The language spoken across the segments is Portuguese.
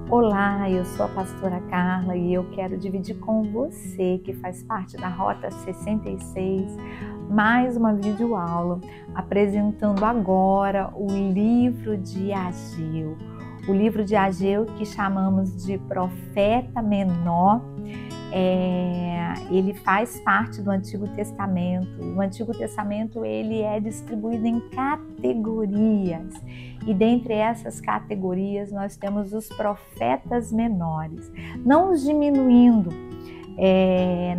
Olá, eu sou a pastora Carla e eu quero dividir com você, que faz parte da Rota 66, mais uma videoaula apresentando agora o livro de Ageu. O livro de Ageu, que chamamos de Profeta Menor, ele faz parte do Antigo Testamento. O Antigo Testamento ele é distribuído em categorias, e dentre essas categorias nós temos os profetas menores, não os diminuindo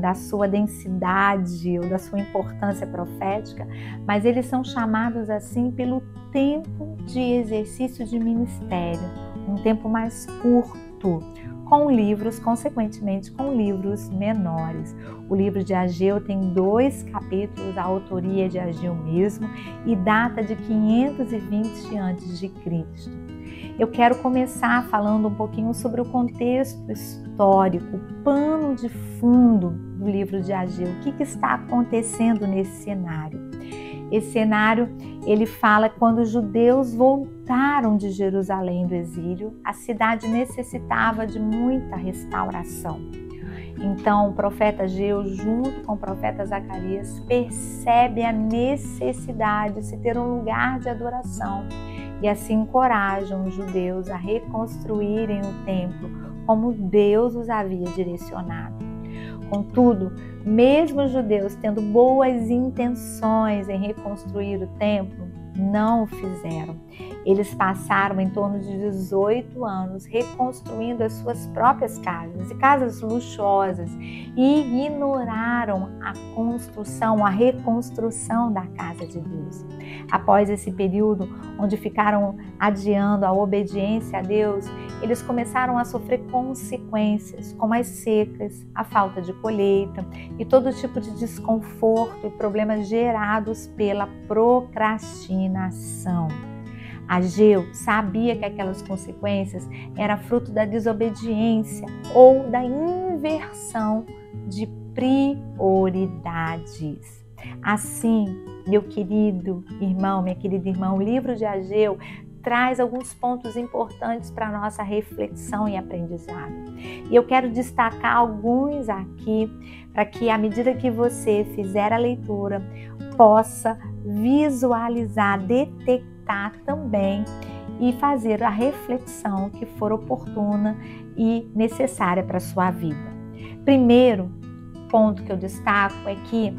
da sua densidade ou da sua importância profética, mas eles são chamados assim pelo tempo de exercício de ministério, um tempo mais curto, com livros, consequentemente, com livros menores. O livro de Ageu tem 2 capítulos, a autoria é de Ageu mesmo, e data de 520 a.C. Eu quero começar falando um pouquinho sobre o contexto histórico, o pano de fundo do livro de Ageu. O que está acontecendo nesse cenário? Esse cenário, ele fala quando os judeus voltaram de Jerusalém do exílio, a cidade necessitava de muita restauração. Então, o profeta Ageu, junto com o profeta Zacarias, percebe a necessidade de se ter um lugar de adoração e assim encorajam os judeus a reconstruírem o templo como Deus os havia direcionado. Contudo, mesmo os judeus tendo boas intenções em reconstruir o templo, não o fizeram. Eles passaram em torno de 18 anos reconstruindo as suas próprias casas, e casas luxuosas, e ignoraram a construção, a reconstrução da casa de Deus. Após esse período, onde ficaram adiando a obediência a Deus, eles começaram a sofrer consequências, como as secas, a falta de colheita e todo tipo de desconforto e problemas gerados pela procrastinação. Ageu sabia que aquelas consequências eram fruto da desobediência ou da inversão de prioridades. Assim, meu querido irmão, minha querida irmã, o livro de Ageu traz alguns pontos importantes para a nossa reflexão e aprendizado. E eu quero destacar alguns aqui, para que à medida que você fizer a leitura, possa visualizar, detectar também e fazer a reflexão que for oportuna e necessária para a sua vida. Primeiro ponto que eu destaco é que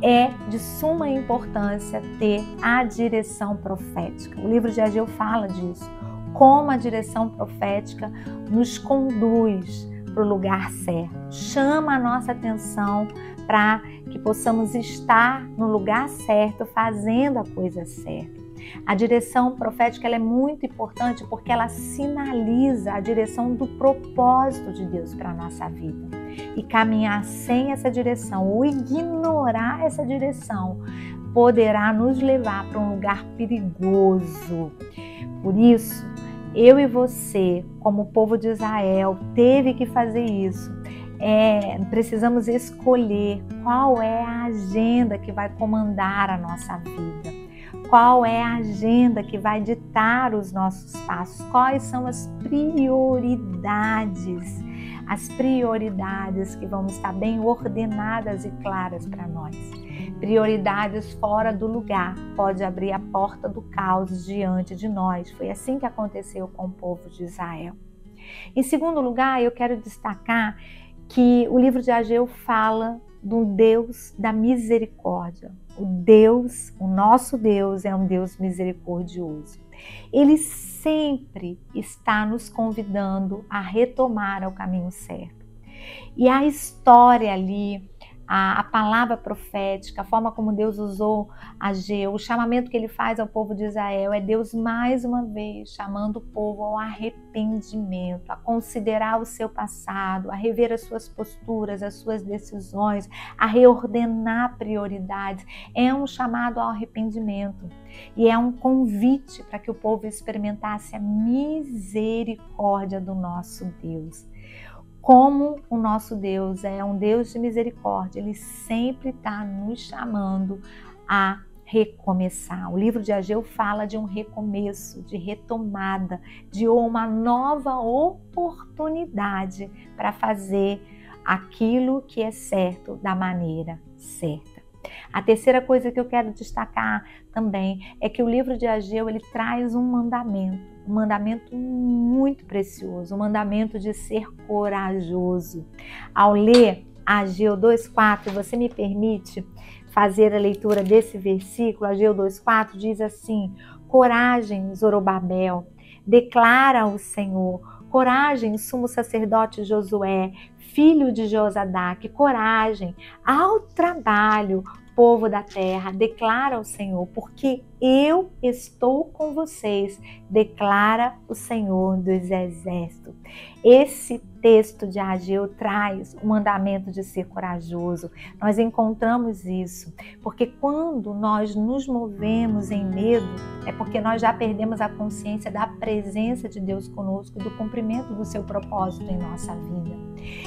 é de suma importância ter a direção profética. O livro de Ageu fala disso, como a direção profética nos conduz para o lugar certo, chama a nossa atenção para que possamos estar no lugar certo, fazendo a coisa certa. A direção profética ela é muito importante porque ela sinaliza a direção do propósito de Deus para a nossa vida. E caminhar sem essa direção ou ignorar essa direção poderá nos levar para um lugar perigoso. Por isso, eu e você, como povo de Israel, teve que fazer isso. Precisamos escolher qual é a agenda que vai comandar a nossa vida. Qual é a agenda que vai ditar os nossos passos? Quais são as prioridades? As prioridades que vão estar bem ordenadas e claras para nós. Prioridades fora do lugar pode abrir a porta do caos diante de nós. Foi assim que aconteceu com o povo de Israel. Em segundo lugar, eu quero destacar que o livro de Ageu fala do Deus da misericórdia. O nosso Deus é um Deus misericordioso. Ele sempre está nos convidando a retomar o caminho certo. E a história ali, a palavra profética, a forma como Deus usou Ageu, o chamamento que ele faz ao povo de Israel, é Deus mais uma vez chamando o povo ao arrependimento, a considerar o seu passado, a rever as suas posturas, as suas decisões, a reordenar prioridades. É um chamado ao arrependimento e é um convite para que o povo experimentasse a misericórdia do nosso Deus. Como o nosso Deus é um Deus de misericórdia, Ele sempre está nos chamando a recomeçar. O livro de Ageu fala de um recomeço, de retomada, de uma nova oportunidade para fazer aquilo que é certo da maneira certa. A terceira coisa que eu quero destacar também é que o livro de Ageu ele traz um mandamento muito precioso, um mandamento de ser corajoso. Ao ler Ageu 2:4, você me permite fazer a leitura desse versículo? Ageu 2:4 diz assim: coragem, Zorobabel, declara o Senhor. Coragem, sumo sacerdote Josué, filho de Josadaque, coragem, ao trabalho, povo da terra, declara o Senhor, porque eu estou com vocês, declara o Senhor dos exércitos. Esse texto de Ageu traz o mandamento de ser corajoso. Nós encontramos isso, porque quando nós nos movemos em medo, é porque nós já perdemos a consciência da presença de Deus conosco e do cumprimento do seu propósito em nossa vida.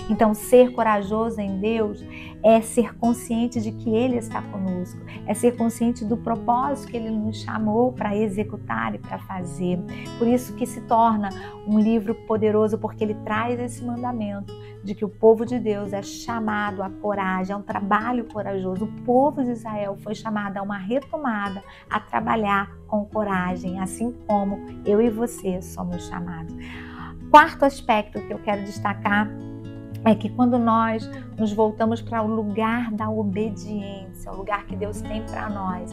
Então, ser corajoso em Deus é ser consciente de que Ele está conosco, é ser consciente do propósito que Ele nos chamou para executar e para fazer. Por isso que se torna um livro poderoso, porque ele traz esse mandamento de que o povo de Deus é chamado à coragem, a um trabalho corajoso. O povo de Israel foi chamado a uma retomada, a trabalhar com coragem, assim como eu e você somos chamados. Quarto aspecto que eu quero destacar é que quando nós nos voltamos para o lugar da obediência, o lugar que Deus tem para nós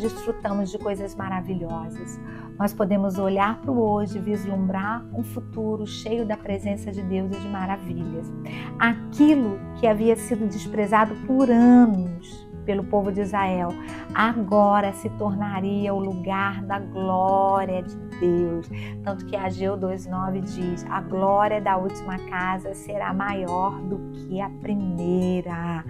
desfrutamos de coisas maravilhosas. Nós podemos olhar para o hoje e vislumbrar um futuro cheio da presença de Deus e de maravilhas. Aquilo que havia sido desprezado por anos pelo povo de Israel, agora se tornaria o lugar da glória de Deus. Tanto que Ageu 2:9 diz: a glória da última casa será maior do que a primeira.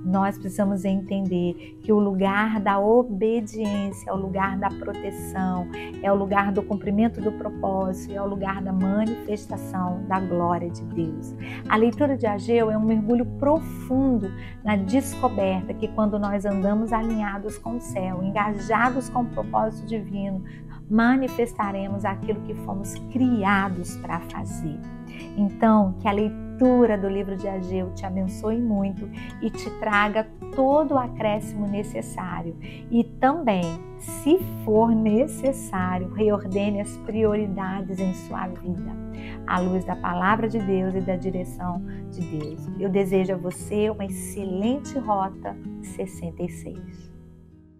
Nós precisamos entender que o lugar da obediência é o lugar da proteção, é o lugar do cumprimento do propósito, é o lugar da manifestação da glória de Deus. A leitura de Ageu é um mergulho profundo na descoberta que quando nós andamos alinhados com o céu, engajados com o propósito divino, manifestaremos aquilo que fomos criados para fazer. Então, que a leitura do livro de Ageu te abençoe muito e te traga todo o acréscimo necessário. E também, se for necessário, reordene as prioridades em sua vida, à luz da palavra de Deus e da direção de Deus. Eu desejo a você uma excelente Rota 66.